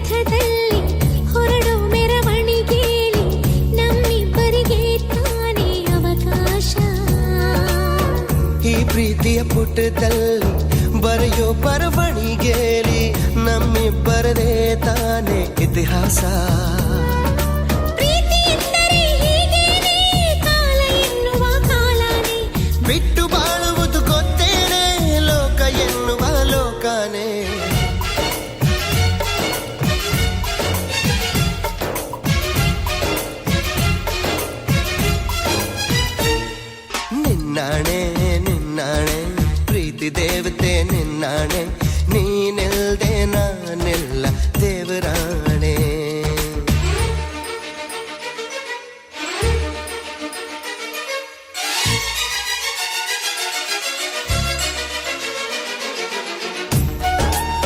ರಥದಲ್ಲಿ ಹೊರಡೋ ಮೆರವಣಿಗೆಯಲ್ಲಿ ನಮ್ಮಿಬ್ಬರಿಗೆ ತಾನೇ ಅವಕಾಶ. ಈ ಪ್ರೀತಿಯ ಪುಟದಲ್ಲಿ ಬರೆಯೋ ಬರವಣಿಗೆಯಲ್ಲಿ ನಮ್ಮಿಬ್ಬರದೇ ತಾನೇ ಇತಿಹಾಸ. ಪ್ರೀತಿ ಎಂದರೆ ಹೀಗೇನೆ, ಕಾಲ ಎನ್ನುವ ಕಾಲನೇ ಬಿಟ್ಟು ಬಾಳುವುದು ಗೊತ್ತೇನೆ, ಲೋಕ ಎನ್ನುವ ಲೋಕನೇ. ನಿನ್ನಾಣೆ ನಿನ್ನಾಣೆ ಪ್ರೀತಿ ದೇವತೆ ನಿನ್ನಾಣೆ, ನೀನೆ